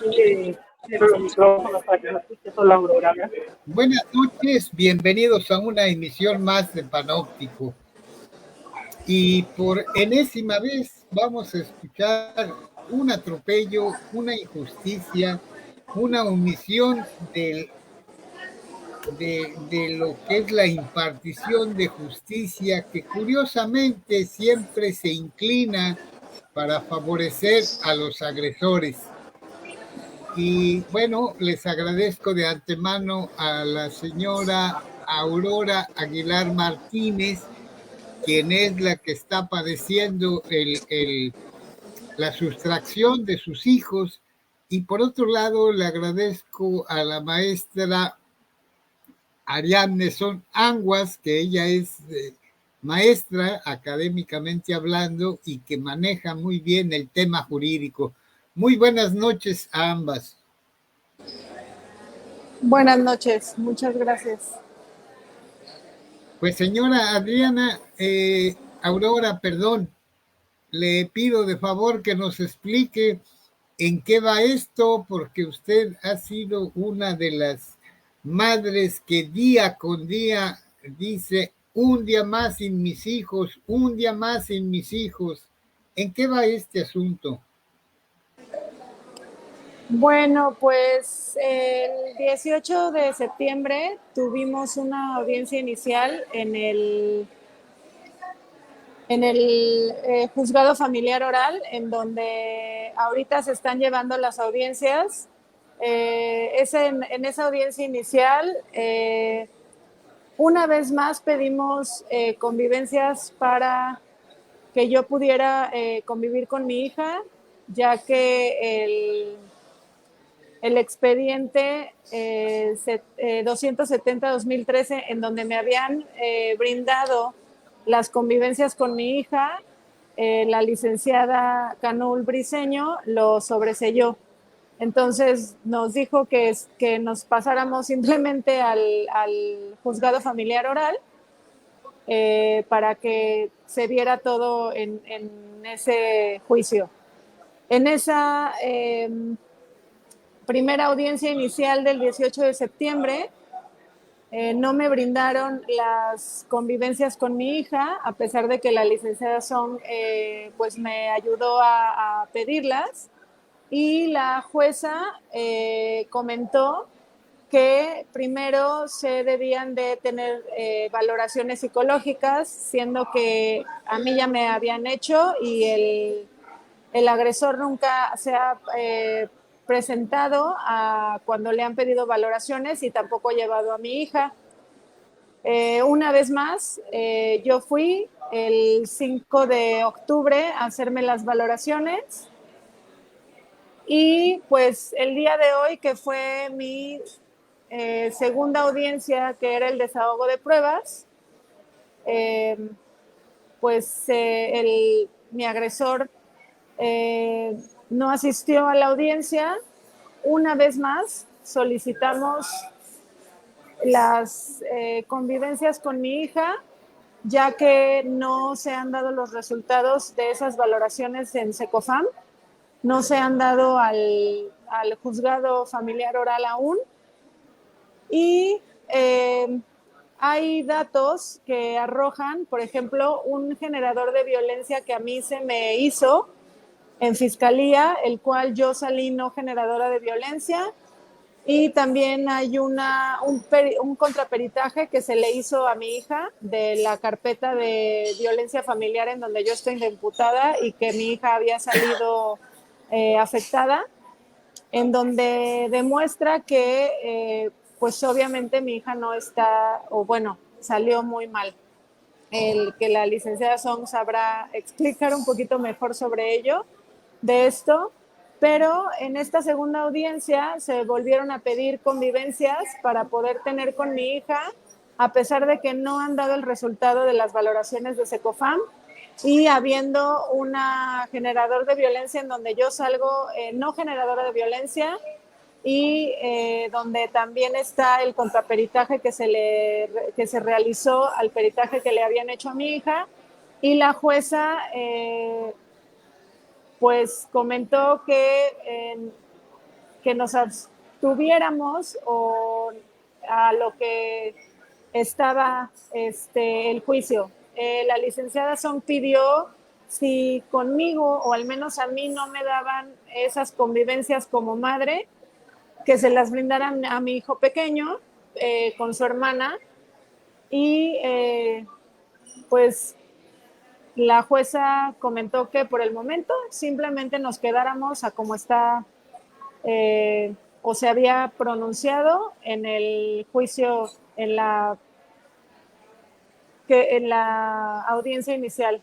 Cedo los micrófonos para que nos escuche solo Aurora. Buenas noches, bienvenidos a una emisión más de Panóptico. Y por enésima vez vamos a escuchar un atropello, una injusticia, una omisión de lo que es la impartición de justicia, que curiosamente siempre se inclina para favorecer a los agresores. Y bueno, les agradezco de antemano a la señora Aurora Aguilar Martínez, quien es la que está padeciendo la sustracción de sus hijos. Y por otro lado, le agradezco a la maestra Ariadne Son Anguas, que ella es maestra académicamente hablando y que maneja muy bien el tema jurídico. Muy buenas noches a ambas. Buenas noches, muchas gracias. Pues señora Adriana, Aurora, perdón, le pido de favor que nos explique en qué va esto, porque usted ha sido una de las madres que día con día dice, un día más sin mis hijos, un día más sin mis hijos. ¿En qué va este asunto? Bueno, pues el 18 de septiembre tuvimos una audiencia inicial en el juzgado familiar oral, en donde ahorita se están llevando las audiencias. En esa audiencia inicial, una vez más pedimos convivencias para que yo pudiera convivir con mi hija, ya que el expediente 270-2013, en donde me habían brindado las convivencias con mi hija, la licenciada Canul Briceño lo sobreselló. Entonces nos dijo que nos pasáramos simplemente al juzgado familiar oral para que se viera todo en ese juicio. En esa primera audiencia inicial del 18 de septiembre, no me brindaron las convivencias con mi hija, a pesar de que la licenciada Song pues me ayudó a pedirlas, y la jueza comentó que primero se debían de tener valoraciones psicológicas, siendo que a mí ya me habían hecho y el agresor nunca se ha presentado cuando le han pedido valoraciones y tampoco llevado a mi hija. Una vez más, yo fui el 5 de octubre a hacerme las valoraciones y pues el día de hoy, que fue mi segunda audiencia, que era el desahogo de pruebas, pues mi agresor no asistió a la audiencia. Una vez más, solicitamos las convivencias con mi hija, ya que no se han dado los resultados de esas valoraciones en SECOFAM, no se han dado al juzgado familiar oral aún. Y hay datos que arrojan, por ejemplo, un generador de violencia que a mí se me hizo en fiscalía, el cual yo salí no generadora de violencia, y también hay un contraperitaje que se le hizo a mi hija de la carpeta de violencia familiar en donde yo estoy de imputada y que mi hija había salido afectada, en donde demuestra que pues obviamente mi hija no está, o bueno, salió muy mal. Que la licenciada Song sabrá explicar un poquito mejor sobre ello, de esto, pero en esta segunda audiencia se volvieron a pedir convivencias para poder tener con mi hija, a pesar de que no han dado el resultado de las valoraciones de SECOFAM y habiendo una generador de violencia en donde yo salgo no generadora de violencia, y donde también está el contraperitaje que se realizó al peritaje que le habían hecho a mi hija, y la jueza pues comentó que que nos abstuviéramos o a lo que estaba el juicio. La licenciada Song pidió si conmigo, o al menos a mí, no me daban esas convivencias como madre, que se las brindaran a mi hijo pequeño con su hermana. Y pues la jueza comentó que por el momento simplemente nos quedáramos a como está o se había pronunciado en el juicio, en la audiencia inicial.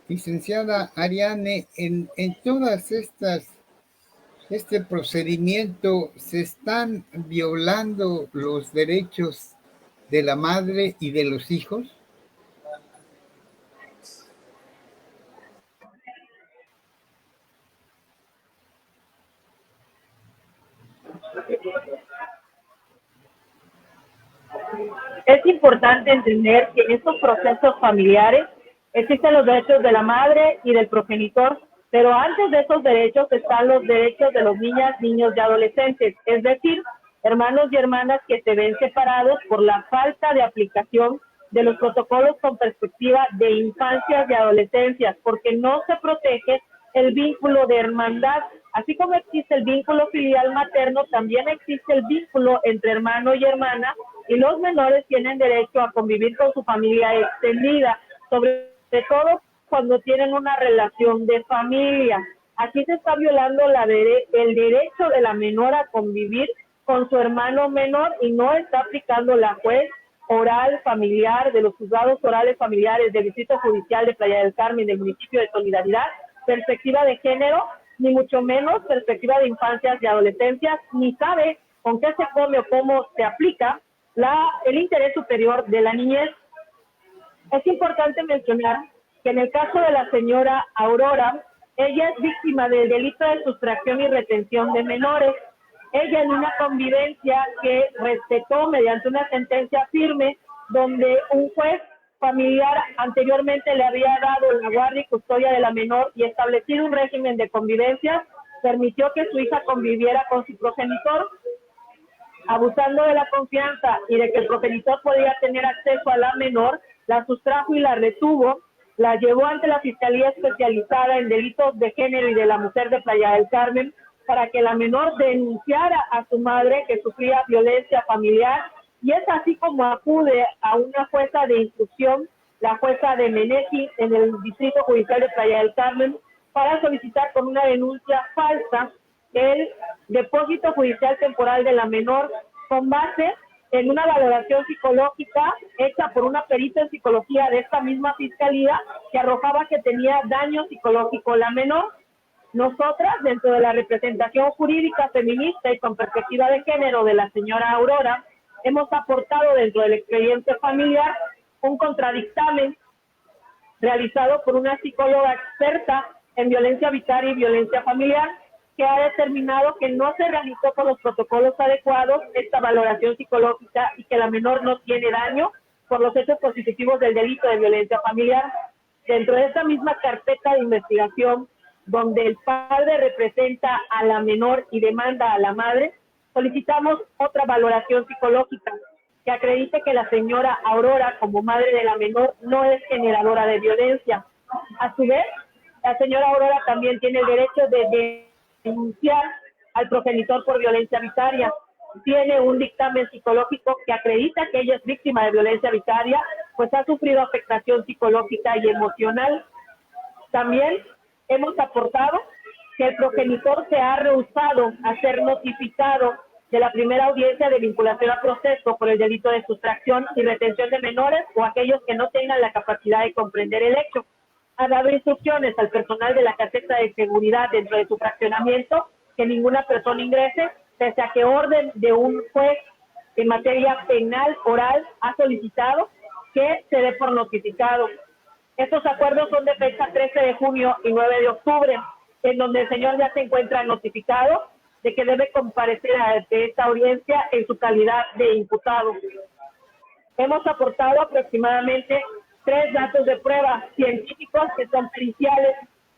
Licenciada Ariane, en todas este procedimiento se están violando los derechos de la madre y de los hijos. Es importante entender que en estos procesos familiares existen los derechos de la madre y del progenitor, pero antes de esos derechos están los derechos de los niñas, niños y adolescentes, es decir, hermanos y hermanas que se ven separados por la falta de aplicación de los protocolos con perspectiva de infancias y adolescencias, porque no se protege el vínculo de hermandad. Así como existe el vínculo filial materno, también existe el vínculo entre hermano y hermana, y los menores tienen derecho a convivir con su familia extendida, sobre todo cuando tienen una relación de familia. Aquí se está violando el derecho de la menor a convivir con su hermano menor y no está aplicando la juez oral familiar de los juzgados orales familiares del Distrito Judicial de Playa del Carmen, del municipio de Solidaridad, perspectiva de género, ni mucho menos perspectiva de infancias y adolescencias, ni sabe con qué se come o cómo se aplica el interés superior de la niñez. Es importante mencionar que en el caso de la señora Aurora, ella es víctima del delito de sustracción y retención de menores. Ella en una convivencia que respetó mediante una sentencia firme, donde un juez familiar anteriormente le había dado la guardia y custodia de la menor y establecido un régimen de convivencia, permitió que su hija conviviera con su progenitor, abusando de la confianza y de que el progenitor podía tener acceso a la menor, la sustrajo y la retuvo, la llevó ante la Fiscalía Especializada en Delitos de Género y de la Mujer de Playa del Carmen para que la menor denunciara a su madre que sufría violencia familiar, y es así como acude a una jueza de instrucción, la jueza de Meneki, en el Distrito Judicial de Playa del Carmen, para solicitar con una denuncia falsa el depósito judicial temporal de la menor con base en una valoración psicológica hecha por una perita en psicología de esta misma fiscalía que arrojaba que tenía daño psicológico la menor. Nosotras, dentro de la representación jurídica feminista y con perspectiva de género de la señora Aurora, hemos aportado dentro del expediente familiar un contradictamen realizado por una psicóloga experta en violencia vicaria y violencia familiar, que ha determinado que no se realizó con los protocolos adecuados esta valoración psicológica y que la menor no tiene daño por los hechos constitutivos del delito de violencia familiar. Dentro de esta misma carpeta de investigación, donde el padre representa a la menor y demanda a la madre, solicitamos otra valoración psicológica que acredite que la señora Aurora, como madre de la menor, no es generadora de violencia. A su vez, la señora Aurora también tiene el derecho de denunciar al progenitor por violencia vicaria. Tiene un dictamen psicológico que acredita que ella es víctima de violencia vicaria, pues ha sufrido afectación psicológica y emocional. También hemos aportado que el progenitor se ha rehusado a ser notificado de la primera audiencia de vinculación a proceso por el delito de sustracción y retención de menores o aquellos que no tengan la capacidad de comprender el hecho. Ha dado instrucciones al personal de la caseta de seguridad dentro de su fraccionamiento que ninguna persona ingrese, pese a que orden de un juez en materia penal oral ha solicitado que se dé por notificado. Estos acuerdos son de fecha 13 de junio y 9 de octubre, en donde el señor ya se encuentra notificado de que debe comparecer ante esta audiencia en su calidad de imputado. Hemos aportado aproximadamente 3 datos de prueba científicos que son periciales.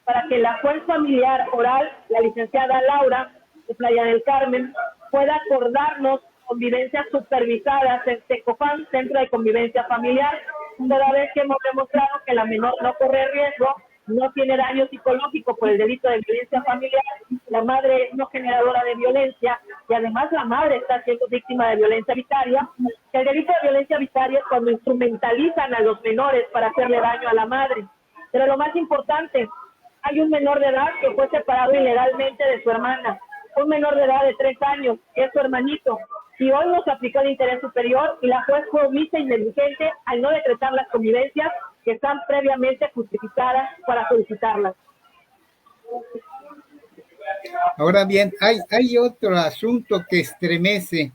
para que la juez familiar oral, la licenciada Laura de Playa del Carmen, pueda acordarnos convivencias supervisadas en CECOFAM, Centro de Convivencia Familiar, toda vez que hemos demostrado que la menor no corre riesgo, no tiene daño psicológico por el delito de violencia familiar, la madre es no generadora de violencia y además la madre está siendo víctima de violencia vicaria. El delito de violencia vicaria es cuando instrumentalizan a los menores para hacerle daño a la madre. Pero lo más importante, hay un menor de edad que fue separado ilegalmente de su hermana, un menor de edad de 3 años, que es su hermanito, y hoy nos aplicó el interés superior y la juez fue omisa y negligente al no decretar las convivencias que están previamente justificadas para solicitarlas. Ahora bien, hay otro asunto que estremece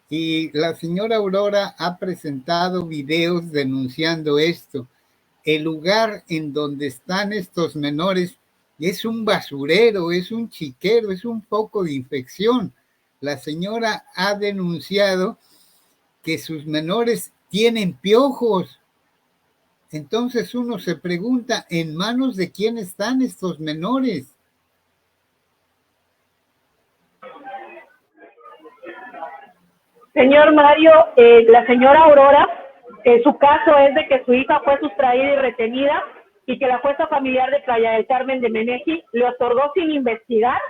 y la señora Aurora ha presentado videos denunciando esto. El lugar en donde están estos menores es un basurero, es un chiquero, es un foco de infección. La señora ha denunciado que sus menores tienen piojos. Entonces uno se pregunta, ¿en manos de quién están estos menores? Señor Mario, la señora Aurora, su caso es de que su hija fue sustraída y retenida y que la jueza familiar de Playa del Carmen de Meneji le otorgó sin investigar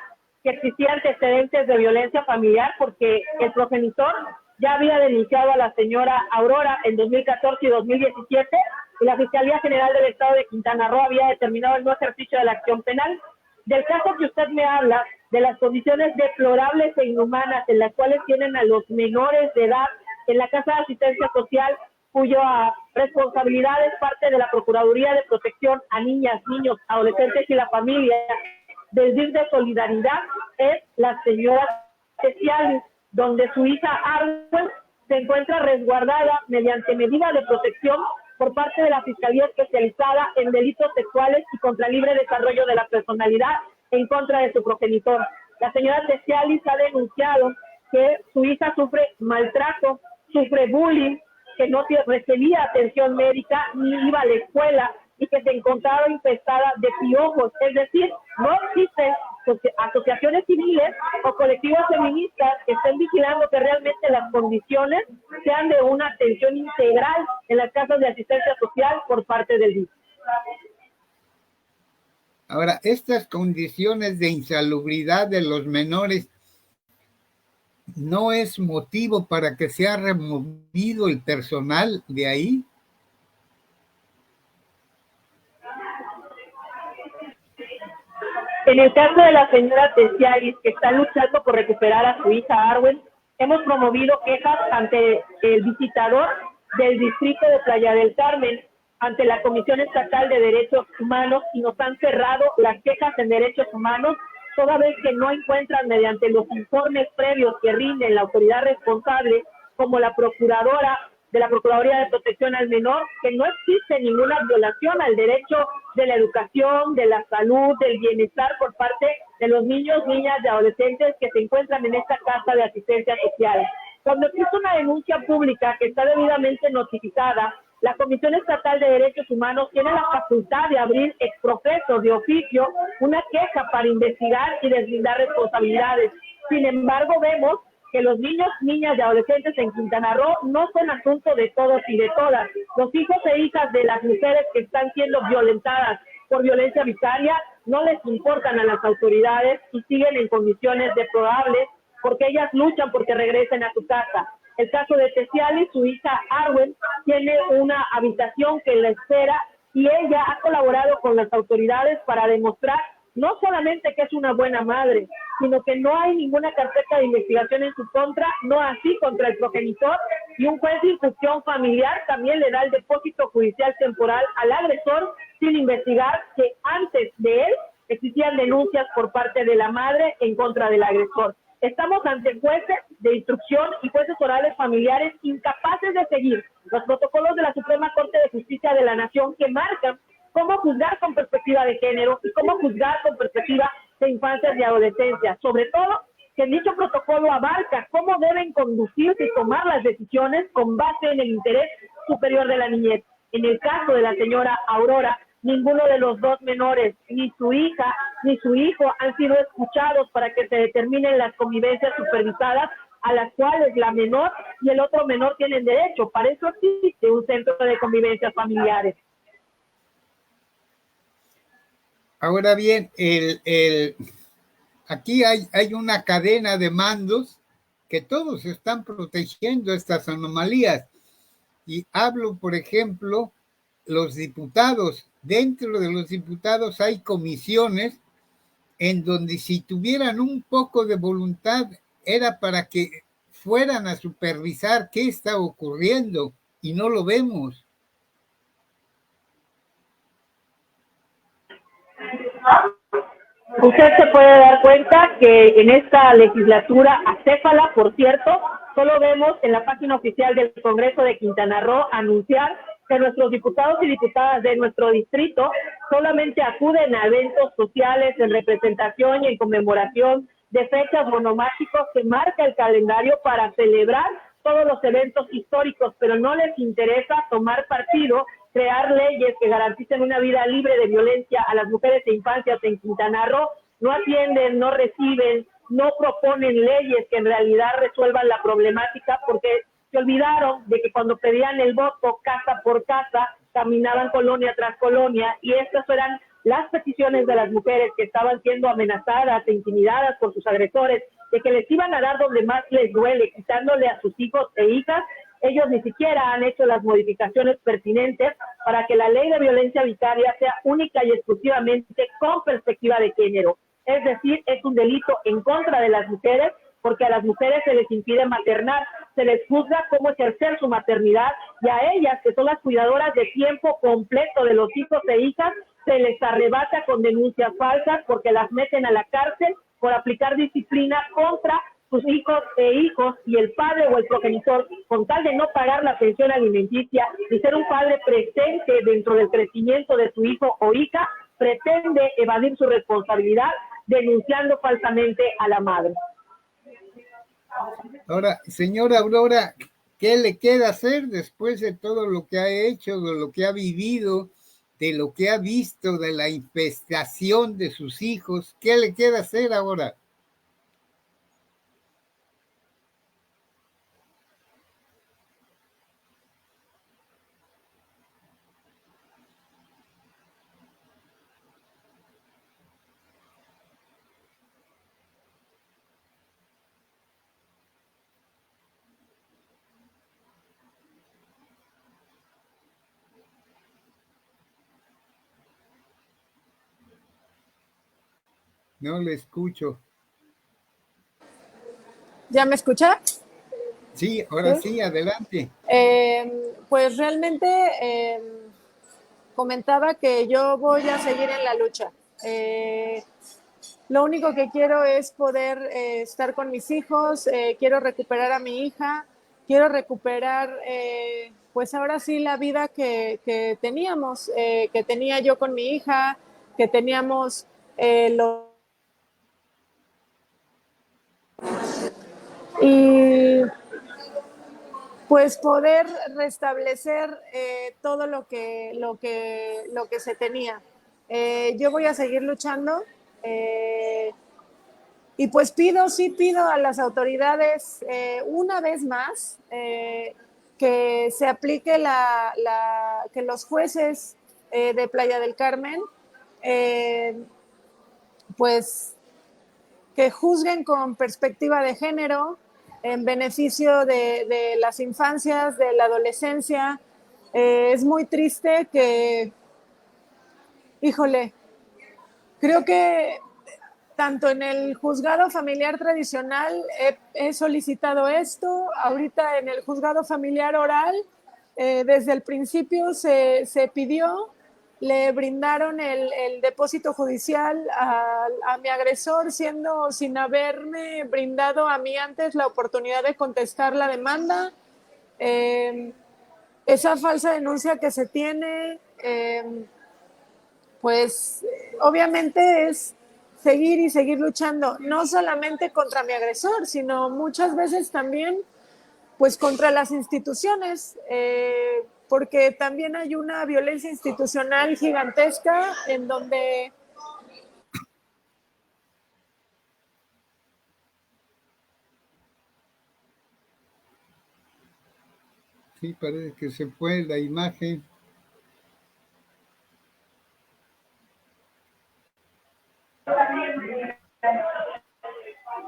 que existían antecedentes de violencia familiar porque el progenitor ya había denunciado a la señora Aurora en 2014 y 2017 y la Fiscalía General del Estado de Quintana Roo había determinado el no ejercicio de la acción penal. Del caso que usted me habla, de las condiciones deplorables e inhumanas en las cuales tienen a los menores de edad en la Casa de Asistencia Social, cuya responsabilidad es parte de la Procuraduría de Protección a Niñas, Niños, Adolescentes y la Familia, del DIF de Solidaridad, es la señora Tecialis, donde su hija Arwen se encuentra resguardada mediante medida de protección por parte de la Fiscalía Especializada en Delitos Sexuales y contra el libre desarrollo de la personalidad en contra de su progenitor. La señora Tecialis ha denunciado que su hija sufre maltrato, sufre bullying, que no recibía atención médica ni iba a la escuela y que se encontraba infestada de piojos. Es decir, no existen asociaciones civiles o colectivos feministas que estén vigilando que realmente las condiciones sean de una atención integral en las casas de asistencia social por parte del DIF. Ahora, estas condiciones de insalubridad de los menores no es motivo para que sea removido el personal de ahí. En el caso de la señora Tecialis, que está luchando por recuperar a su hija Arwen, hemos promovido quejas ante el visitador del distrito de Playa del Carmen, ante la Comisión Estatal de Derechos Humanos, y nos han cerrado las quejas en derechos humanos, toda vez que no encuentran mediante los informes previos que rinden la autoridad responsable, como la procuradora de la Procuraduría de Protección al Menor, que no existe ninguna violación al derecho de la educación, de la salud, del bienestar por parte de los niños, niñas y adolescentes que se encuentran en esta casa de asistencia social. Cuando existe una denuncia pública que está debidamente notificada, la Comisión Estatal de Derechos Humanos tiene la facultad de abrir ex profeso de oficio una queja para investigar y deslindar responsabilidades. Sin embargo, vemos que los niños, niñas y adolescentes en Quintana Roo no son asunto de todos y de todas. Los hijos e hijas de las mujeres que están siendo violentadas por violencia vicaria no les importan a las autoridades y siguen en condiciones deplorables porque ellas luchan porque regresen a su casa. El caso de Tecialis, su hija Arwen, tiene una habitación que la espera y ella ha colaborado con las autoridades para demostrar no solamente que es una buena madre, sino que no hay ninguna carpeta de investigación en su contra, no así contra el progenitor, y un juez de instrucción familiar también le da el depósito judicial temporal al agresor sin investigar que antes de él existían denuncias por parte de la madre en contra del agresor. Estamos ante jueces de instrucción y jueces orales familiares incapaces de seguir los protocolos de la Suprema Corte de Justicia de la Nación que marcan cómo juzgar con perspectiva de género y cómo juzgar con perspectiva de infancias y adolescencia. Sobre todo, que dicho protocolo abarca cómo deben conducirse y tomar las decisiones con base en el interés superior de la niñez. En el caso de la señora Aurora, ninguno de los dos menores, ni su hija ni su hijo, han sido escuchados para que se determinen las convivencias supervisadas a las cuales la menor y el otro menor tienen derecho. Para eso existe un centro de convivencias familiares. Ahora bien, aquí hay una cadena de mandos que todos están protegiendo estas anomalías. Y hablo, por ejemplo, los diputados. Dentro de los diputados hay comisiones en donde si tuvieran un poco de voluntad era para que fueran a supervisar qué está ocurriendo y no lo vemos. Usted se puede dar cuenta que en esta legislatura acéfala, por cierto, solo vemos en la página oficial del Congreso de Quintana Roo anunciar que nuestros diputados y diputadas de nuestro distrito solamente acuden a eventos sociales en representación y en conmemoración de fechas monomáticos que marca el calendario para celebrar todos los eventos históricos, pero no les interesa tomar partido, crear leyes que garanticen una vida libre de violencia a las mujeres e infancias en Quintana Roo. No atienden, no reciben, no proponen leyes que en realidad resuelvan la problemática, porque se olvidaron de que cuando pedían el voto casa por casa, caminaban colonia tras colonia, y estas eran las peticiones de las mujeres que estaban siendo amenazadas e intimidadas por sus agresores, de que les iban a dar donde más les duele, quitándole a sus hijos e hijas. Ellos ni siquiera han hecho las modificaciones pertinentes para que la ley de violencia vicaria sea única y exclusivamente con perspectiva de género. Es decir, es un delito en contra de las mujeres, porque a las mujeres se les impide maternar, se les juzga cómo ejercer su maternidad, y a ellas, que son las cuidadoras de tiempo completo de los hijos e hijas, se les arrebata con denuncias falsas porque las meten a la cárcel por aplicar disciplina contra sus hijos e hijos, y el padre o el progenitor, con tal de no pagar la pensión alimenticia y ser un padre presente dentro del crecimiento de su hijo o hija, pretende evadir su responsabilidad denunciando falsamente a la madre. Ahora, señora Aurora, ¿qué le queda hacer después de todo lo que ha hecho, de lo que ha vivido, de lo que ha visto, de la infestación de sus hijos? ¿Qué le queda hacer ahora? No le escucho. ¿Ya me escucha? Sí, ahora sí, adelante. Pues realmente comentaba que yo voy a seguir en la lucha. Lo único que quiero es poder estar con mis hijos, quiero recuperar a mi hija, quiero recuperar, pues ahora sí, la vida que teníamos, que tenía yo con mi hija, que teníamos y pues poder restablecer todo lo que se tenía. Yo voy a seguir luchando y pues pido a las autoridades una vez más que se aplique que los jueces de Playa del Carmen pues que juzguen con perspectiva de género en beneficio de las infancias, de la adolescencia. Es muy triste que, híjole, creo que tanto en el juzgado familiar tradicional he solicitado esto, ahorita en el juzgado familiar oral, desde el principio se pidió, le brindaron el depósito judicial a mi agresor, sin haberme brindado a mí antes la oportunidad de contestar la demanda. Esa falsa denuncia que se tiene, pues obviamente es seguir y seguir luchando, no solamente contra mi agresor, sino muchas veces también pues contra las instituciones. porque también hay una violencia institucional gigantesca en donde Sí, parece que se fue la imagen.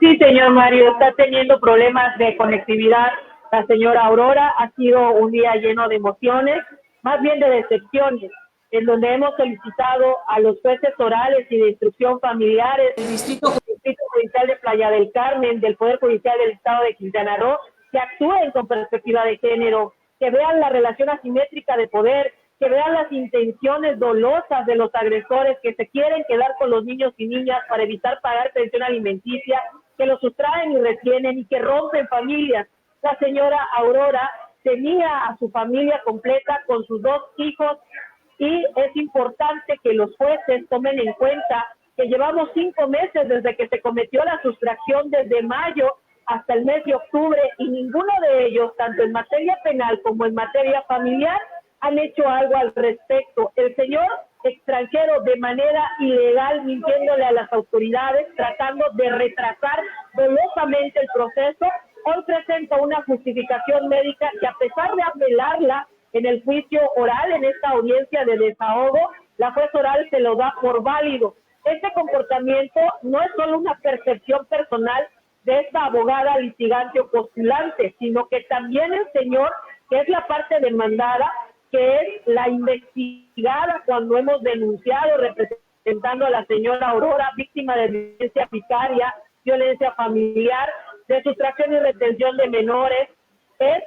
Sí, señor Mario, está teniendo problemas de conectividad. La señora Aurora, ha sido un día lleno de emociones, más bien de decepciones, en donde hemos solicitado a los jueces orales y de instrucción familiares del Distrito Judicial de Playa del Carmen, del Poder Judicial del Estado de Quintana Roo, que actúen con perspectiva de género, que vean la relación asimétrica de poder, que vean las intenciones dolosas de los agresores que se quieren quedar con los niños y niñas para evitar pagar pensión alimenticia, que los sustraen y retienen y que rompen familias. La señora Aurora tenía a su familia completa con sus 2 hijos y es importante que los jueces tomen en cuenta que llevamos 5 meses desde que se cometió la sustracción, desde mayo hasta el mes de octubre, y ninguno de ellos, tanto en materia penal como en materia familiar, han hecho algo al respecto. El señor extranjero, de manera ilegal, mintiéndole a las autoridades, tratando de retrasar dolosamente el proceso, hoy presenta una justificación médica que, a pesar de apelarla en el juicio oral, en esta audiencia de desahogo, la juez oral se lo da por válido. Este comportamiento no es solo una percepción personal de esta abogada litigante o postulante, sino que también el señor, que es la parte demandada, que es la investigada cuando hemos denunciado, representando a la señora Aurora, víctima de violencia vicaria, violencia familiar, de sustracción y retención de menores, es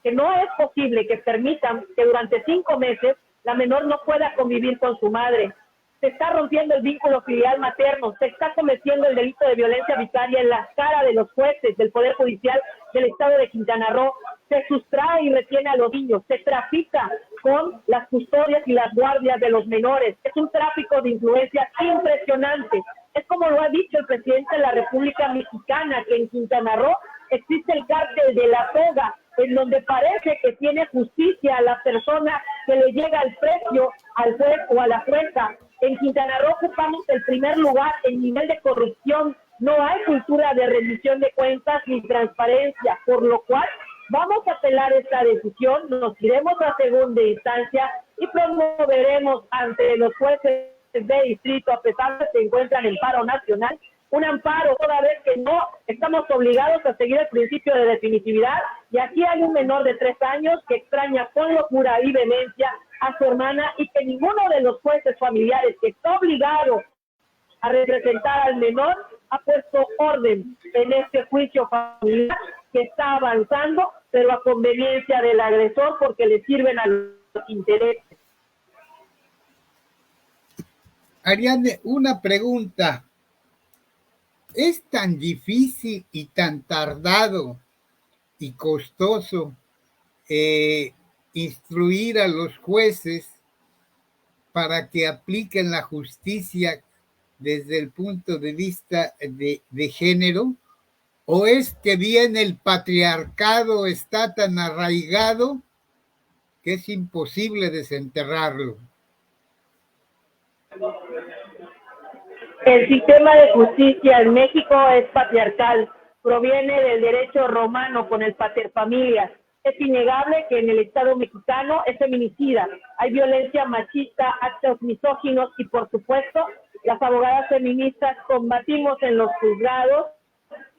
que no es posible que permitan que durante 5 meses la menor no pueda convivir con su madre. Se está rompiendo el vínculo filial materno, se está cometiendo el delito de violencia vicaria en la cara de los jueces del Poder Judicial del Estado de Quintana Roo, se sustrae y retiene a los niños, se trafica con las custodias y las guardias de los menores. Es un tráfico de influencia impresionante. Es como lo ha dicho el presidente de la República Mexicana, que en Quintana Roo existe el cártel de la toga, en donde parece que tiene justicia a la persona que le llega el precio al juez o a la jueza. En Quintana Roo ocupamos el primer lugar en nivel de corrupción. No hay cultura de rendición de cuentas ni transparencia, por lo cual vamos a apelar esta decisión, nos iremos a segunda instancia y promoveremos ante los jueces de distrito, a pesar de que se encuentran en paro nacional, un amparo, toda vez que no estamos obligados a seguir el principio de definitividad. Y aquí hay un menor de 3 años que extraña con locura y vehemencia a su hermana, y que ninguno de los jueces familiares que está obligado a representar al menor ha puesto orden en este juicio familiar que está avanzando, pero a conveniencia del agresor, porque le sirven a los intereses. Ariadne, una pregunta. ¿Es tan difícil y tan tardado y costoso instruir a los jueces para que apliquen la justicia desde el punto de vista de género? ¿O es que bien el patriarcado está tan arraigado que es imposible desenterrarlo? El sistema de justicia en México es patriarcal, proviene del derecho romano con el paterfamilias. Es innegable que en el Estado mexicano es feminicida, hay violencia machista, actos misóginos y, por supuesto, las abogadas feministas combatimos en los juzgados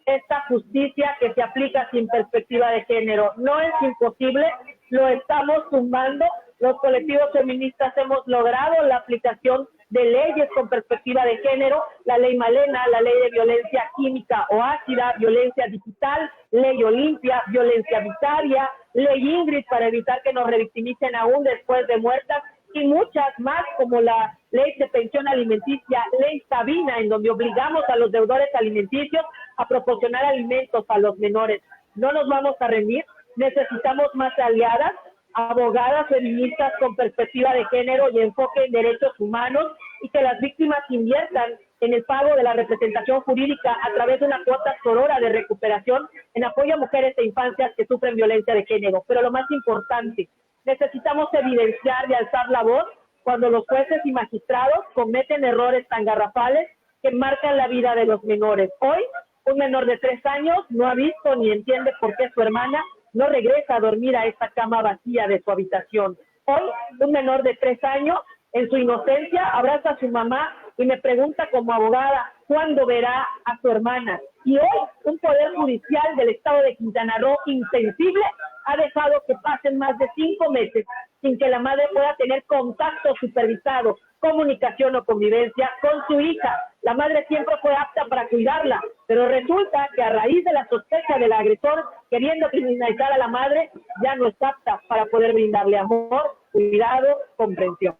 esta justicia que se aplica sin perspectiva de género. No es imposible, lo estamos tumbando. Los colectivos feministas hemos logrado la aplicación de leyes con perspectiva de género, la ley Malena, la ley de violencia química o ácida, violencia digital, ley Olimpia, violencia vicaria, ley Ingrid para evitar que nos revictimicen aún después de muertas, y muchas más, como la ley de pensión alimenticia, ley Sabina, en donde obligamos a los deudores alimenticios a proporcionar alimentos a los menores. No nos vamos a rendir, necesitamos más aliadas, abogadas feministas con perspectiva de género y enfoque en derechos humanos, y que las víctimas inviertan en el pago de la representación jurídica a través de una cuota sorora de recuperación en apoyo a mujeres e infancias que sufren violencia de género. Pero lo más importante, Necesitamos evidenciar y alzar la voz cuando los jueces y magistrados cometen errores tan garrafales que marcan la vida de los menores. Hoy, un menor de 3 años no ha visto ni entiende por qué su hermana no regresa a dormir a esta cama vacía de su habitación. Hoy, un menor de 3 años, en su inocencia, abraza a su mamá y me pregunta como abogada, ¿cuándo verá a su hermana? Y hoy, un poder judicial del estado de Quintana Roo insensible ha dejado que pasen más de 5 meses sin que la madre pueda tener contacto supervisado, comunicación o convivencia con su hija. La madre siempre fue apta para cuidarla, pero resulta que a raíz de la sospecha del agresor queriendo criminalizar a la madre, ya no es apta para poder brindarle amor, cuidado, comprensión.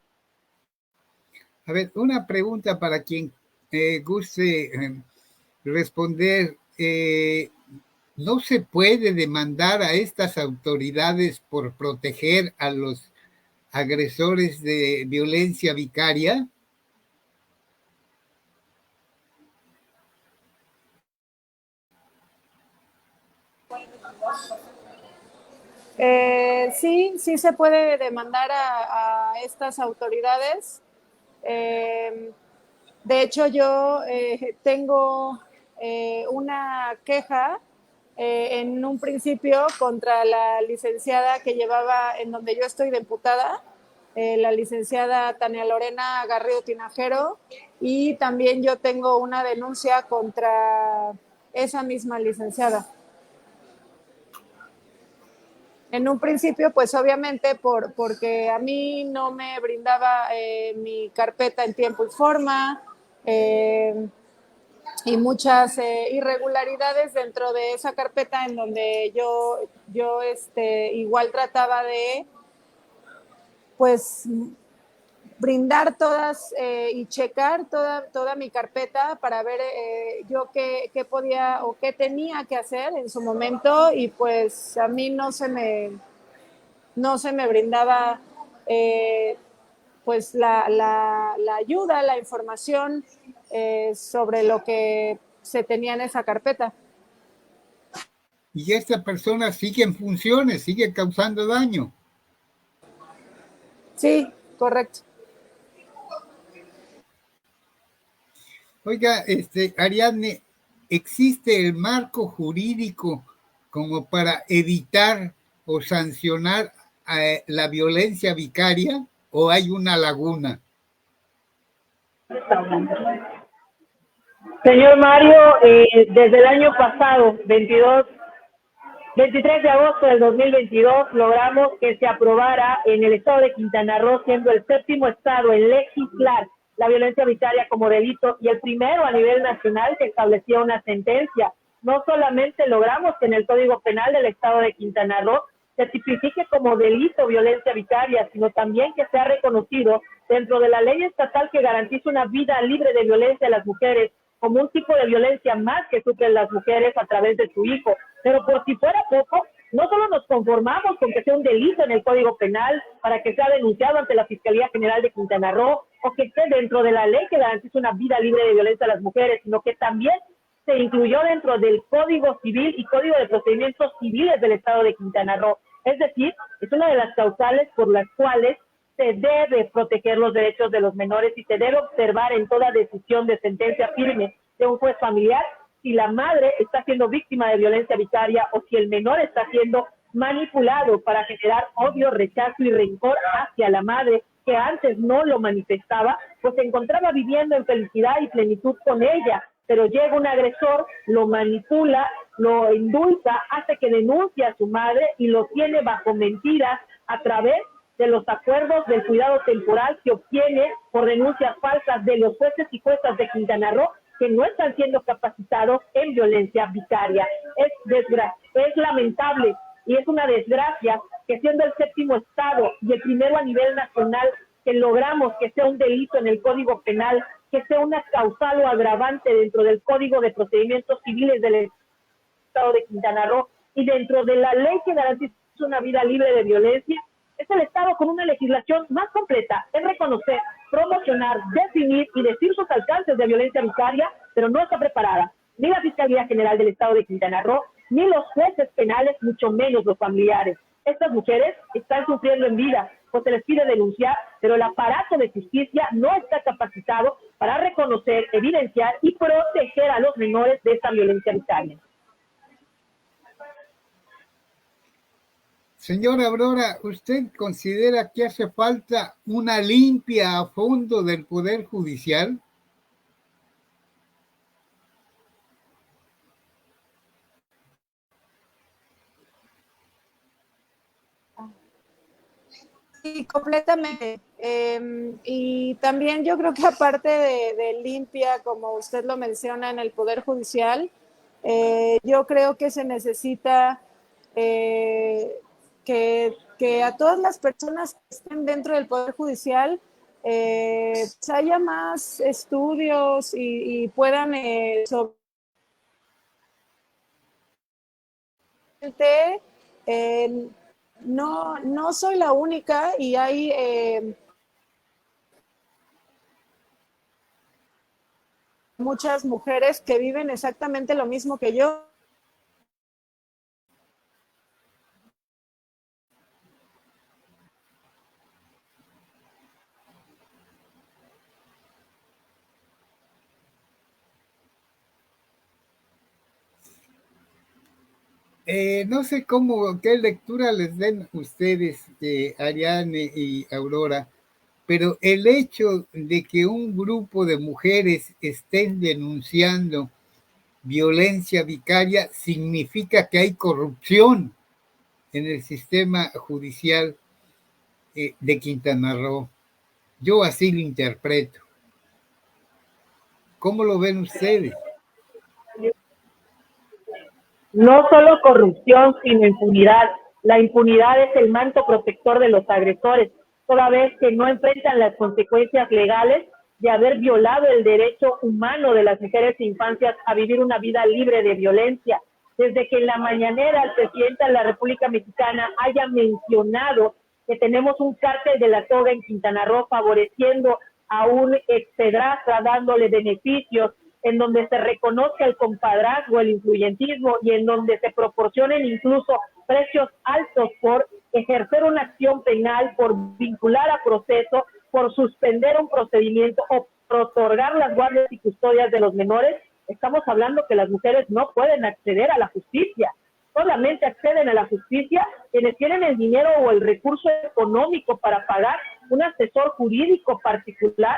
A ver, una pregunta para quien guste responder. ¿No se puede demandar a estas autoridades por proteger a los agresores de violencia vicaria? Sí, sí se puede demandar a estas autoridades. De hecho, yo tengo una queja en un principio contra la licenciada que llevaba en donde yo estoy de imputada, la licenciada Tania Lorena Garrido Tinajero, y también yo tengo una denuncia contra esa misma licenciada. En un principio, pues obviamente porque a mí no me brindaba mi carpeta en tiempo y forma, y muchas irregularidades dentro de esa carpeta en donde yo igual trataba de, pues, brindar todas y checar toda mi carpeta para ver yo qué podía o qué tenía que hacer en su momento, y pues a mí no se me brindaba pues la ayuda, la información sobre lo que se tenía en esa carpeta. Y esta persona sigue en funciones, sigue causando daño. Sí, correcto. Oiga, Ariadne, ¿existe el marco jurídico como para evitar o sancionar la violencia vicaria, o hay una laguna? Señor Mario, desde el año pasado, 23 de agosto del 2022, logramos que se aprobara en el estado de Quintana Roo, siendo el 7º estado en legislar la violencia vicaria como delito y el primero a nivel nacional que establecía una sentencia. No solamente logramos que en el Código Penal del estado de Quintana Roo se tipifique como delito violencia vicaria, sino también que sea reconocido dentro de la ley estatal que garantiza una vida libre de violencia a las mujeres como un tipo de violencia más que sufren las mujeres a través de su hijo. Pero por si fuera poco, no solo nos conformamos con que sea un delito en el Código Penal para que sea denunciado ante la Fiscalía General de Quintana Roo o que esté dentro de la ley que garantiza una vida libre de violencia a las mujeres, sino que también se incluyó dentro del Código Civil y Código de Procedimientos Civiles del Estado de Quintana Roo. Es decir, es una de las causales por las cuales se debe proteger los derechos de los menores y se debe observar en toda decisión de sentencia firme de un juez familiar si la madre está siendo víctima de violencia vicaria o si el menor está siendo manipulado para generar odio, rechazo y rencor hacia la madre que antes no lo manifestaba, pues se encontraba viviendo en felicidad y plenitud con ella, pero llega un agresor, lo manipula, lo endulza, hace que denuncie a su madre y lo tiene bajo mentiras a través de los acuerdos del cuidado temporal que obtiene por denuncias falsas de los jueces y juezas de Quintana Roo que no están siendo capacitados en violencia vicaria. Es lamentable y es una desgracia que siendo el 7º estado y el primero a nivel nacional que logramos que sea un delito en el Código Penal, que sea una causal o agravante dentro del Código de Procedimientos Civiles del estado de Quintana Roo y dentro de la ley que garantiza una vida libre de violencia, es el Estado con una legislación más completa en reconocer, promocionar, definir y decir sus alcances de violencia vicaria, pero no está preparada ni la Fiscalía General del Estado de Quintana Roo, ni los jueces penales, mucho menos los familiares. estas mujeres están sufriendo en vida, pues se les pide denunciar, pero el aparato de justicia no está capacitado para reconocer, evidenciar y proteger a los menores de esta violencia vicaria. Señora Aurora, ¿usted considera que hace falta una limpia a fondo del Poder Judicial? Sí, completamente. Y también yo creo que aparte de limpia, como usted lo menciona en el Poder Judicial, yo creo que se necesita que a todas las personas que estén dentro del Poder Judicial pues haya más estudios y puedan eh, no soy la única y hay muchas mujeres que viven exactamente lo mismo que yo. No sé qué lectura les den ustedes, Ariane y Aurora, pero el hecho de que un grupo de mujeres estén denunciando violencia vicaria significa que hay corrupción en el sistema judicial de Quintana Roo. Yo así lo interpreto. ¿Cómo lo ven ustedes? No solo corrupción, sino impunidad. La impunidad es el manto protector de los agresores, toda vez que no enfrentan las consecuencias legales de haber violado el derecho humano de las mujeres e infancias a vivir una vida libre de violencia. Desde que en la mañanera el presidente de la República Mexicana haya mencionado que tenemos un cártel de la toga en Quintana Roo favoreciendo a un expedraza, dándole beneficios, en donde se reconozca el compadrazgo, el influyentismo y en donde se proporcionen incluso precios altos por ejercer una acción penal, por vincular a proceso, por suspender un procedimiento o por otorgar las guardias y custodias de los menores, estamos hablando que las mujeres no pueden acceder a la justicia. Solamente acceden a la justicia quienes tienen el dinero o el recurso económico para pagar un asesor jurídico particular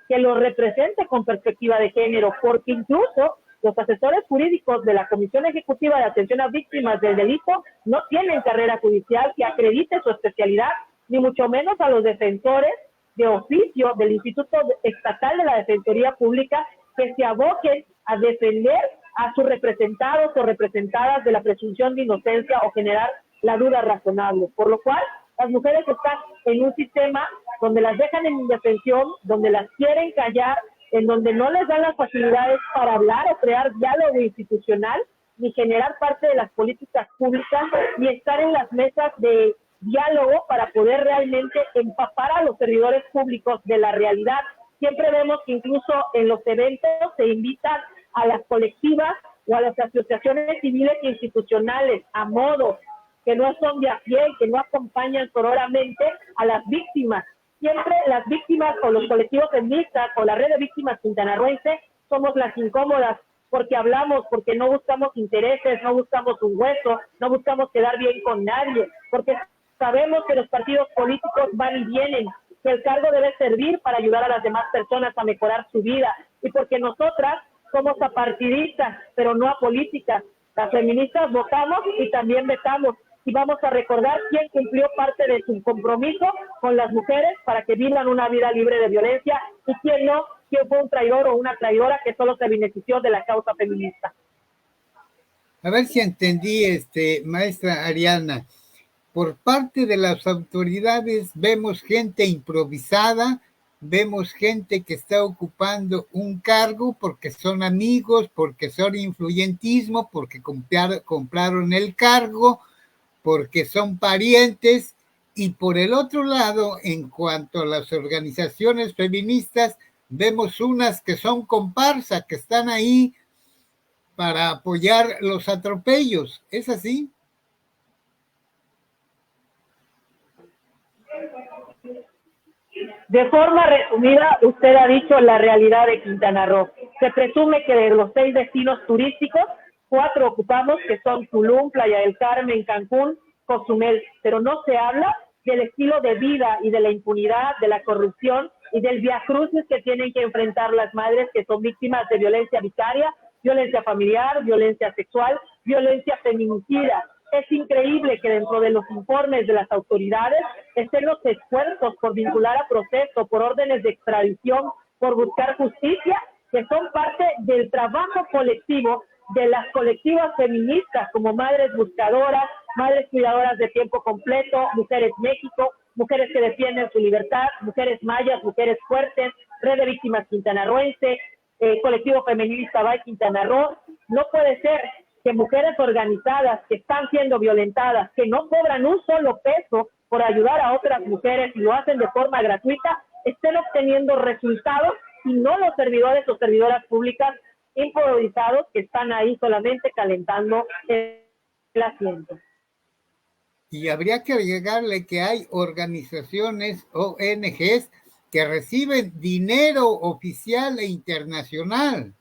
que lo represente con perspectiva de género, porque incluso los asesores jurídicos de la Comisión Ejecutiva de Atención a Víctimas del Delito no tienen carrera judicial que acredite su especialidad, ni mucho menos a los defensores de oficio del Instituto Estatal de la Defensoría Pública que se aboquen a defender a sus representados o representadas de la presunción de inocencia o generar la duda razonable, por lo cual las mujeres están en un sistema donde las dejan en indefensión, donde las quieren callar, en donde no les dan las facilidades para hablar o crear diálogo institucional, ni generar parte de las políticas públicas, ni estar en las mesas de diálogo para poder realmente empapar a los servidores públicos de la realidad. Siempre vemos que incluso en los eventos se invitan a las colectivas o a las asociaciones civiles e institucionales a modo que no son de a pie, que no acompañan sororamente a las víctimas. Siempre las víctimas o los colectivos feministas o la red de víctimas quintanarroense somos las incómodas porque hablamos, porque no buscamos intereses, no buscamos un hueso, no buscamos quedar bien con nadie, porque sabemos que los partidos políticos van y vienen, que el cargo debe servir para ayudar a las demás personas a mejorar su vida y porque nosotras somos apartidistas, pero no apolíticas. Las feministas votamos y también vetamos. Y vamos a recordar quién cumplió parte de su compromiso con las mujeres para que vivan una vida libre de violencia y quién no, quién fue un traidor o una traidora que solo se benefició de la causa feminista. A ver si entendí, maestra Ariana. Por parte de las autoridades vemos gente improvisada, vemos gente que está ocupando un cargo porque son amigos, porque son influyentismo, porque compraron el cargo, porque son parientes, y por el otro lado, en cuanto a las organizaciones feministas, vemos unas que son comparsa, que están ahí para apoyar los atropellos. ¿Es así? De forma resumida, usted ha dicho la realidad de Quintana Roo. Se presume que de los 6 destinos turísticos, 4 ocupamos, que son Tulum, Playa del Carmen, Cancún, Cozumel, pero no se habla del estilo de vida y de la impunidad, de la corrupción y del viacrucis que tienen que enfrentar las madres que son víctimas de violencia vicaria, violencia familiar, violencia sexual, violencia feminicida. Es increíble que dentro de los informes de las autoridades estén los esfuerzos por vincular a proceso, por órdenes de extradición, por buscar justicia, que son parte del trabajo colectivo de las colectivas feministas como Madres Buscadoras, Madres Cuidadoras de Tiempo Completo, Mujeres México, Mujeres que Defienden su Libertad, Mujeres Mayas, Mujeres Fuertes, Red de Víctimas Quintanarroense, Colectivo Feminista Bay Quintana Roo. No puede ser que mujeres organizadas que están siendo violentadas, que no cobran un solo peso por ayudar a otras mujeres y lo hacen de forma gratuita, estén obteniendo resultados y no los servidores o servidoras públicas improvvisados que están ahí solamente calentando el asiento. Y habría que agregarle que hay organizaciones, ONGs, que reciben dinero oficial e internacional.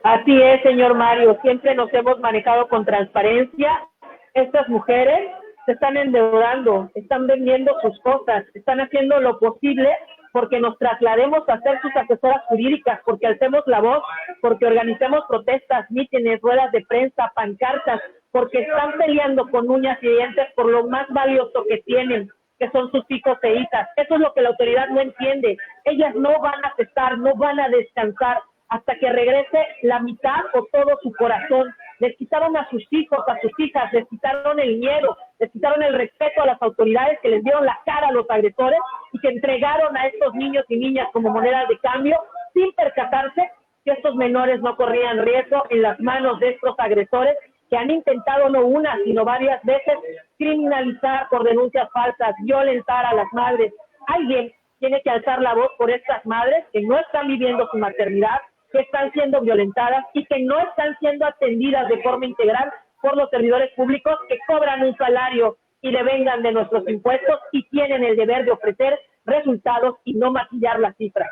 Así es, señor Mario, siempre nos hemos manejado con transparencia. Estas mujeres se están endeudando, están vendiendo sus cosas, están haciendo lo posible porque nos traslademos a ser sus asesoras jurídicas, porque alcemos la voz, porque organicemos protestas, mítines, ruedas de prensa, pancartas, porque están peleando con uñas y dientes por lo más valioso que tienen, que son sus hijos e hijas. Eso es lo que la autoridad no entiende. Ellas no van a cesar, no van a descansar hasta que regrese la mitad o todo su corazón. Les quitaron a sus hijos, a sus hijas, les quitaron el miedo, les quitaron el respeto a las autoridades que les dieron la cara a los agresores y que entregaron a estos niños y niñas como monedas de cambio sin percatarse que estos menores no corrían riesgo en las manos de estos agresores que han intentado no una, sino varias veces criminalizar por denuncias falsas, violentar a las madres. Alguien tiene que alzar la voz por estas madres que no están viviendo su maternidad, que están siendo violentadas y que no están siendo atendidas de forma integral por los servidores públicos que cobran un salario y devengan de nuestros impuestos y tienen el deber de ofrecer resultados y no maquillar las cifras.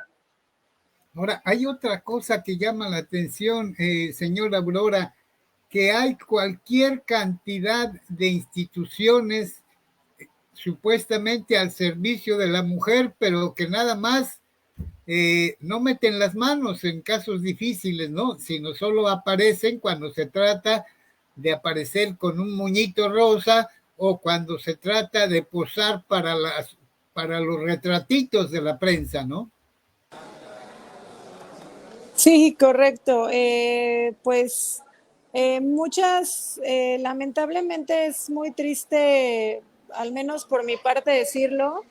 Ahora, hay otra cosa que llama la atención, señora Aurora, que hay cualquier cantidad de instituciones supuestamente al servicio de la mujer, pero que nada más no meten las manos en casos difíciles, ¿no? Sino solo aparecen cuando se trata de aparecer con un moñito rosa o cuando se trata de posar para los retratitos de la prensa, ¿no? Sí, correcto. Pues muchas, lamentablemente es muy triste, al menos por mi parte decirlo,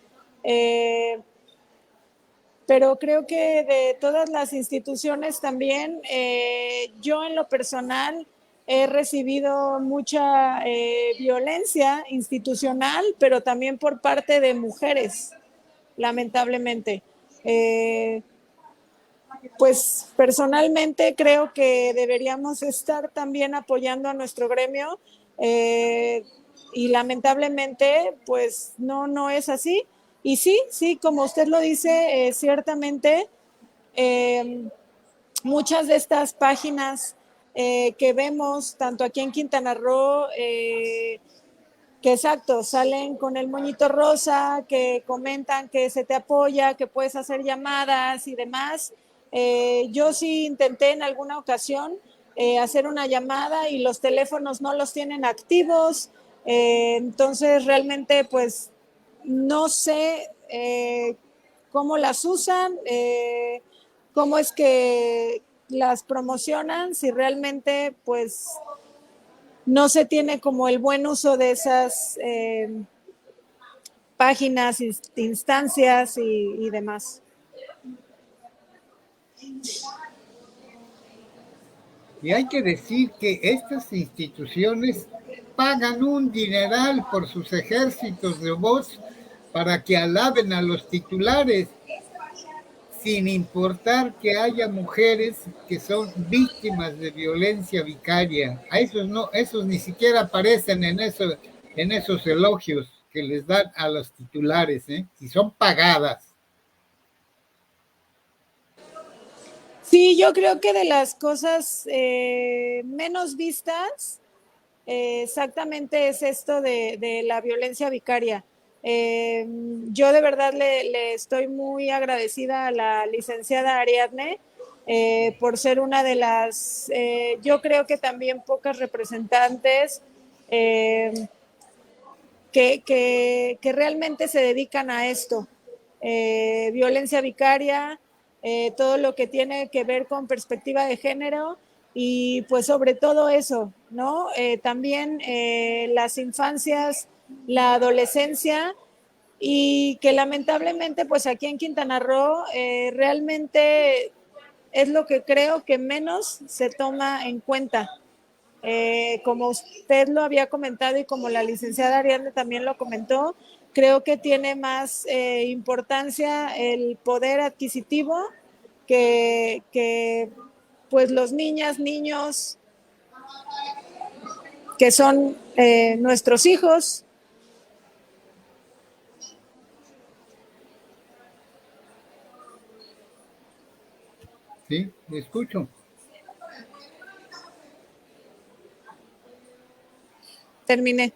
pero creo que de todas las instituciones también, yo en lo personal he recibido mucha violencia institucional, pero también por parte de mujeres, lamentablemente. Pues personalmente creo que deberíamos estar también apoyando a nuestro gremio y lamentablemente pues no es así. Y sí, como usted lo dice, ciertamente muchas de estas páginas que vemos, tanto aquí en Quintana Roo, que exacto, salen con el moñito rosa, que comentan que se te apoya, que puedes hacer llamadas y demás. Yo sí intenté en alguna ocasión hacer una llamada y los teléfonos no los tienen activos, entonces realmente pues no sé cómo las usan, cómo es que las promocionan, si realmente pues no se tiene como el buen uso de esas páginas, instancias y demás. Y hay que decir que estas instituciones pagan un dineral por sus ejércitos de voz para que alaben a los titulares. sin importar que haya mujeres que son víctimas de violencia vicaria. A esos no, esos ni siquiera aparecen en esos elogios que les dan a los titulares, ¿eh? Y son pagadas. Sí, yo creo que de las cosas menos vistas, exactamente es esto de la violencia vicaria. Yo de verdad le estoy muy agradecida a la licenciada Ariadne por ser una de las, yo creo que también pocas representantes que realmente se dedican a esto. Violencia vicaria, todo lo que tiene que ver con perspectiva de género y pues sobre todo eso, ¿no? También las infancias, la adolescencia y que lamentablemente pues aquí en Quintana Roo realmente es lo que creo que menos se toma en cuenta. Como usted lo había comentado y como la licenciada Ariadne también lo comentó, creo que tiene más importancia el poder adquisitivo que pues los niñas, niños que son nuestros hijos. Sí, me escucho. Terminé.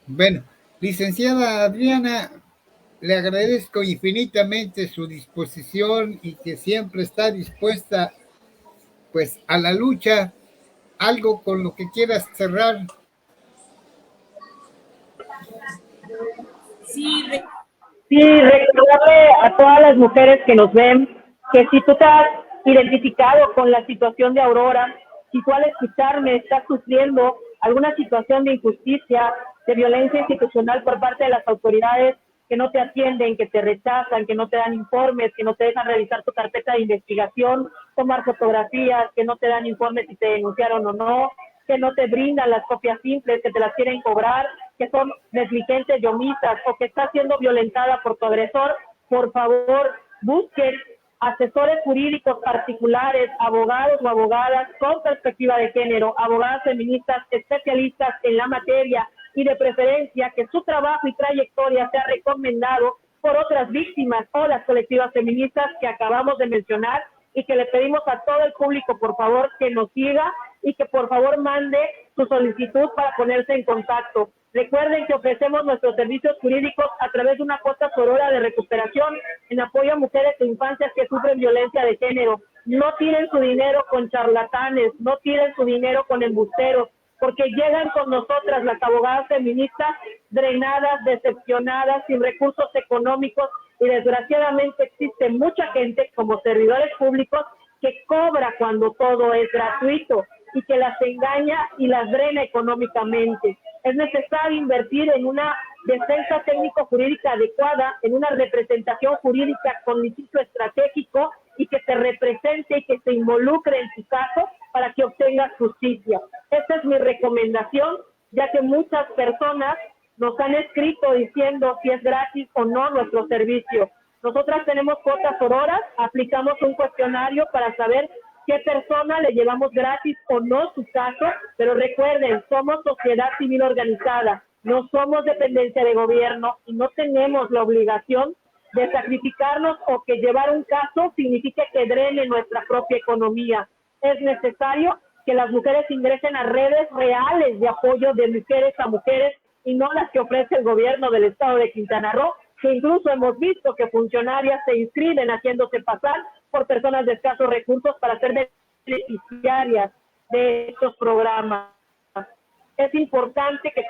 Bueno, licenciada Adriana, le agradezco infinitamente su disposición y que siempre está dispuesta pues a la lucha. Algo con lo que quieras cerrar. Sí, recordarle a todas las mujeres que nos ven que si tú te has identificado con la situación de Aurora, si tú al escucharme estás sufriendo alguna situación de injusticia, de violencia institucional por parte de las autoridades que no te atienden, que te rechazan, que no te dan informes, que no te dejan realizar tu carpeta de investigación, tomar fotografías, que no te dan informes si te denunciaron o no, que no te brindan las copias simples, que te las quieren cobrar, que son negligentes y omisas o que estás siendo violentada por tu agresor, por favor, busquen asesores jurídicos particulares, abogados o abogadas con perspectiva de género, abogadas feministas especialistas en la materia y de preferencia que su trabajo y trayectoria sea recomendado por otras víctimas o las colectivas feministas que acabamos de mencionar y que le pedimos a todo el público, por favor, que nos siga y que por favor mande su solicitud para ponerse en contacto. Recuerden que ofrecemos nuestros servicios jurídicos a través de una cuota por hora de recuperación en apoyo a mujeres e infancias que sufren violencia de género. No tiren su dinero con charlatanes, no tiren su dinero con embusteros, porque llegan con nosotras las abogadas feministas drenadas, decepcionadas, sin recursos económicos y desgraciadamente existe mucha gente como servidores públicos que cobra cuando todo es gratuito y que las engaña y las drena económicamente. Es necesario invertir en una defensa técnico-jurídica adecuada, en una representación jurídica con litigio estratégico y que te represente y que te involucre en tu caso para que obtengas justicia. Esta es mi recomendación, ya que muchas personas nos han escrito diciendo si es gratis o no nuestro servicio. Nosotras tenemos cuotas por horas, aplicamos un cuestionario para saber qué persona le llevamos gratis o no su caso, pero recuerden, somos sociedad civil organizada, no somos dependencia de gobierno y no tenemos la obligación de sacrificarnos o que llevar un caso signifique que drene nuestra propia economía. Es necesario que las mujeres ingresen a redes reales de apoyo de mujeres a mujeres y no las que ofrece el gobierno del estado de Quintana Roo, que incluso hemos visto que funcionarias se inscriben haciéndose pasar por personas de escasos recursos para ser beneficiarias de estos programas. Es importante que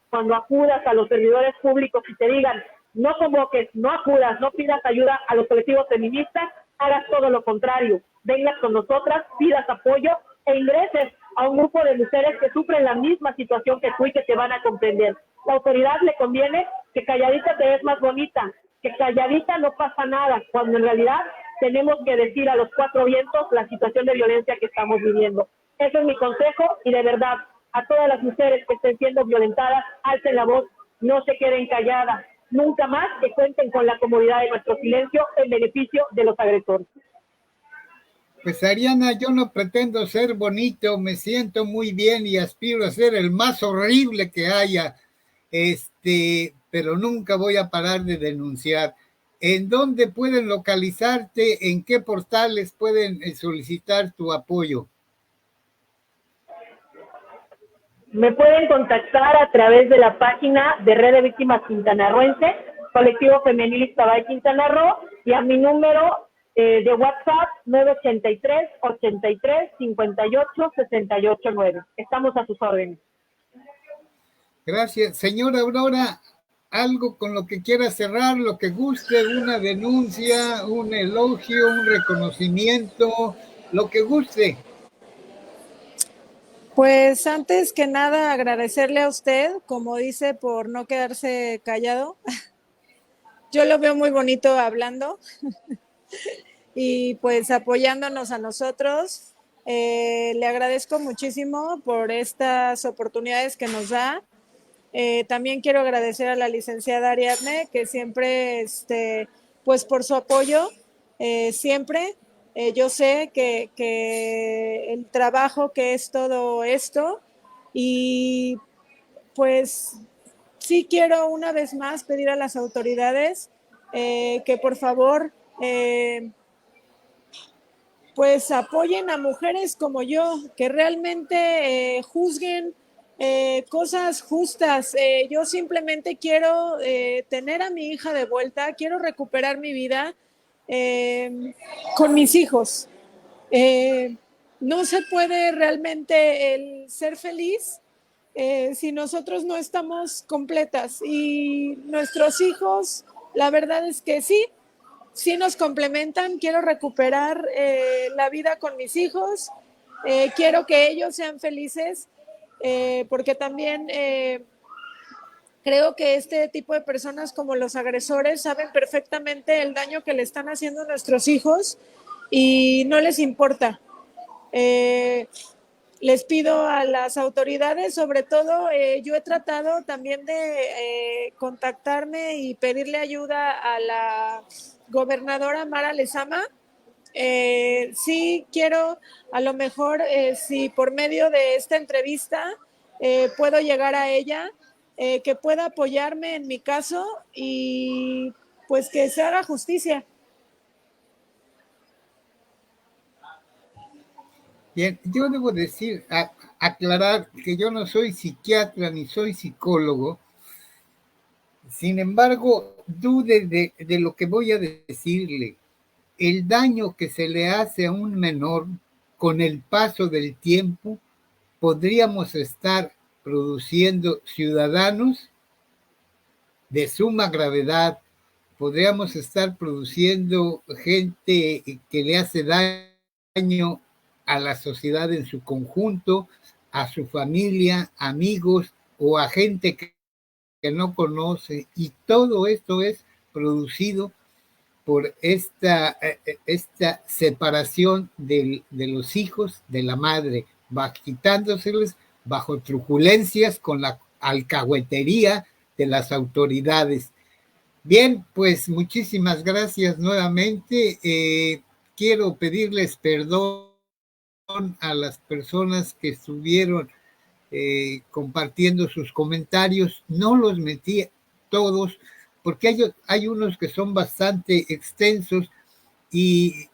cuando acudas a los servidores públicos y te digan no convoques, no acudas, no pidas ayuda a los colectivos feministas, hagas todo lo contrario, vengas con nosotras, pidas apoyo e ingreses a un grupo de mujeres que sufren la misma situación que tú y que te van a comprender. La autoridad le conviene que calladita te ves más bonita, que calladita no pasa nada, cuando en realidad tenemos que decir a los cuatro vientos la situación de violencia que estamos viviendo. Ese es mi consejo y de verdad, a todas las mujeres que estén siendo violentadas, alcen la voz, no se queden calladas, nunca más que cuenten con la comodidad de nuestro silencio en beneficio de los agresores. Pues Ariana, yo no pretendo ser bonito, me siento muy bien y aspiro a ser el más horrible que haya, pero nunca voy a parar de denunciar. ¿En dónde pueden localizarte? ¿En qué portales pueden solicitar tu apoyo? Me pueden contactar a través de la página de Red de Víctimas Quintanarroense, Colectivo Femenil Iztabay Quintana Roo, y a mi número de WhatsApp 983-83-58-68-9. Estamos a sus órdenes. Gracias. Señora Aurora, algo con lo que quiera cerrar, lo que guste, una denuncia, un elogio, un reconocimiento, lo que guste. Pues antes que nada agradecerle a usted, como dice, por no quedarse callado. Yo lo veo muy bonito hablando y pues apoyándonos a nosotros. Le agradezco muchísimo por estas oportunidades que nos da. También quiero agradecer a la licenciada Ariadne, que siempre, pues por su apoyo, siempre. Yo sé que el trabajo que es todo esto, y pues sí quiero una vez más pedir a las autoridades que por favor pues apoyen a mujeres como yo, que realmente juzguen cosas justas. Yo simplemente quiero tener a mi hija de vuelta, quiero recuperar mi vida con mis hijos. No se puede realmente el ser feliz si nosotros no estamos completas, y nuestros hijos, la verdad es que sí nos complementan. Quiero recuperar la vida con mis hijos, quiero que ellos sean felices, porque también creo que este tipo de personas como los agresores saben perfectamente el daño que le están haciendo a nuestros hijos y no les importa. Les pido a las autoridades, sobre todo, yo he tratado también de contactarme y pedirle ayuda a la gobernadora Mara Lezama. Sí quiero, a lo mejor, si por medio de esta entrevista puedo llegar a ella, que pueda apoyarme en mi caso y pues que se haga justicia. Bien, yo debo decir, aclarar que yo no soy psiquiatra ni soy psicólogo. Sin embargo, dude de lo que voy a decirle. El daño que se le hace a un menor con el paso del tiempo, podríamos estar produciendo ciudadanos de suma gravedad, podríamos estar produciendo gente que le hace daño a la sociedad en su conjunto, a su familia, amigos o a gente que no conoce, y todo esto es producido por esta separación de los hijos de la madre, quitándoseles bajo truculencias con la alcahuetería de las autoridades. Bien, pues muchísimas gracias nuevamente. Quiero pedirles perdón a las personas que estuvieron compartiendo sus comentarios. No los metí todos porque hay unos que son bastante extensos y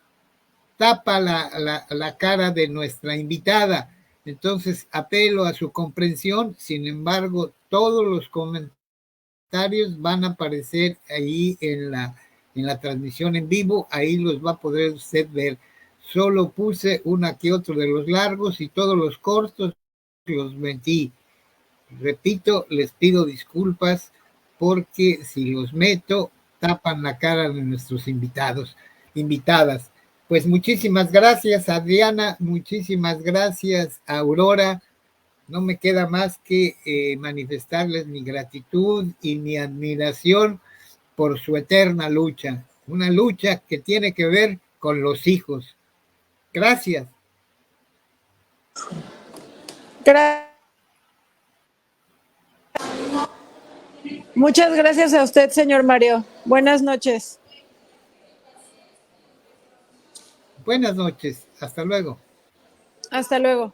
tapa la cara de nuestra invitada. Entonces apelo a su comprensión. Sin embargo, todos los comentarios van a aparecer ahí en la transmisión en vivo. Ahí los va a poder usted ver. Solo puse una que otro de los largos y todos los cortos los metí. Repito, les pido disculpas porque si los meto, tapan la cara de nuestros invitadas. Pues muchísimas gracias, Adriana, muchísimas gracias, Aurora. No me queda más que manifestarles mi gratitud y mi admiración por su eterna lucha, una lucha que tiene que ver con los hijos. Gracias. Gracias. Muchas gracias a usted, señor Mario. Buenas noches. Buenas noches, hasta luego. Hasta luego.